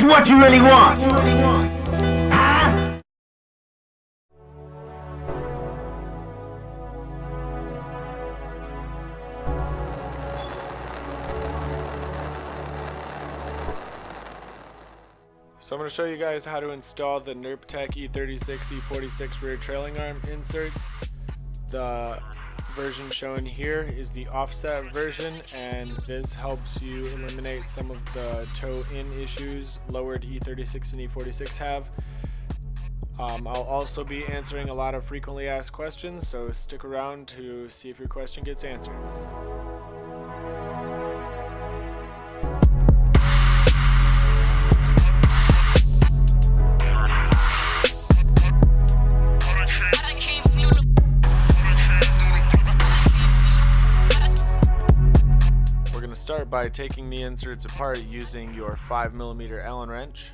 what you really want. So I'm going to show you guys how to install the Nerp Tech E36 E46 rear trailing arm inserts. The version shown here is the offset version, and this helps you eliminate some of the toe-in issues lowered E36 and E46 have. I'll also be answering a lot of frequently asked questions, so stick around to see if your question gets answered. Start by taking the inserts apart using your 5mm Allen wrench.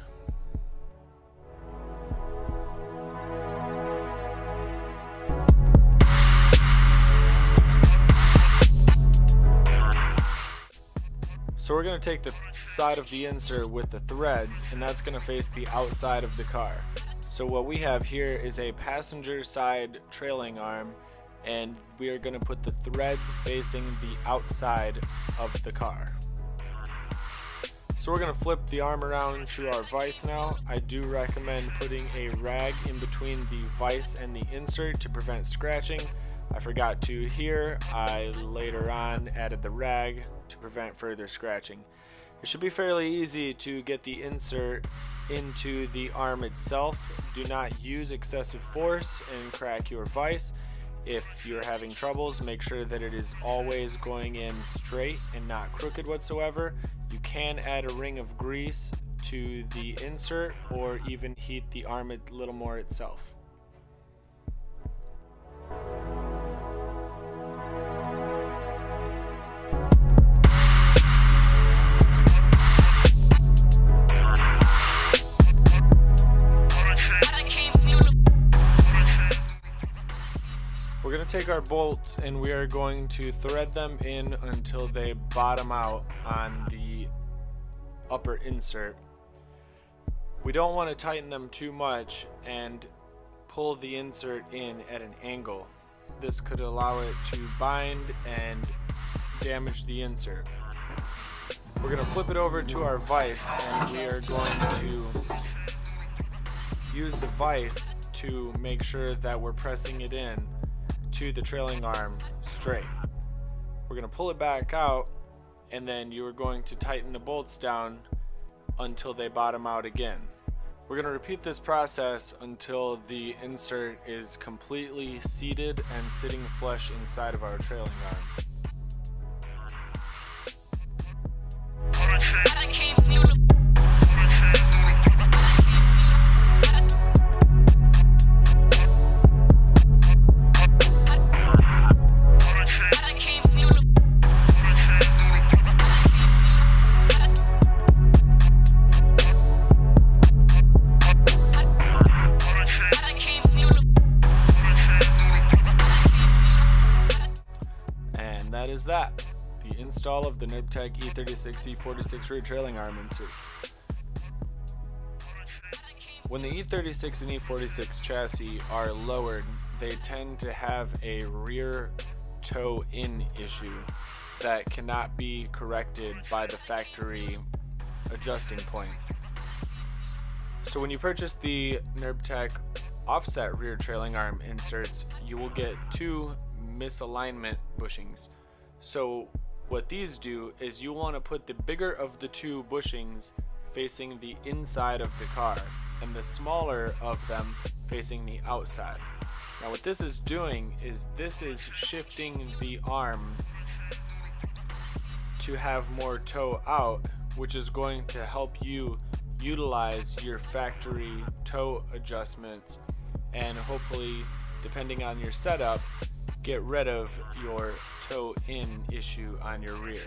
So we're going to take the side of the insert with the threads, and that's going to face the outside of the car. So what we have here is a passenger side trailing arm, and we are going to put the threads facing the outside of the car. So we're going to flip the arm around to our vise now. I do recommend putting a rag in between the vise and the insert to prevent scratching. I forgot to here. I later on added the rag to prevent further scratching. It should be fairly easy to get the insert into the arm itself. Do not use excessive force and crack your vise. If you're having troubles, make sure that it is always going in straight and not crooked whatsoever. You can add a ring of grease to the insert or even heat the arm a little more itself. We're going to take our bolts and we are going to thread them in until they bottom out on the upper insert. We don't want to tighten them too much and pull the insert in at an angle. This could allow it to bind and damage the insert. We're going to flip it over to our vise, and we are going to use the vise to make sure that we're pressing it in to the trailing arm straight. We're going to pull it back out, and then you are going to tighten the bolts down until they bottom out again. We're going to repeat this process until the insert is completely seated and sitting flush inside of our trailing arm. That is that, the install of the Nerp Tech E36 E46 rear trailing arm inserts. When the E36 and E46 chassis are lowered, they tend to have a rear toe-in issue that cannot be corrected by the factory adjusting points. So when you purchase the Nerp Tech offset rear trailing arm inserts, you will get two misalignment bushings. So what these do is you want to put the bigger of the two bushings facing the inside of the car and the smaller of them facing the outside. Now what this is doing is this is shifting the arm to have more toe out, which is going to help you utilize your factory toe adjustments and hopefully, depending on your setup, get rid of your toe-in issue on your rear.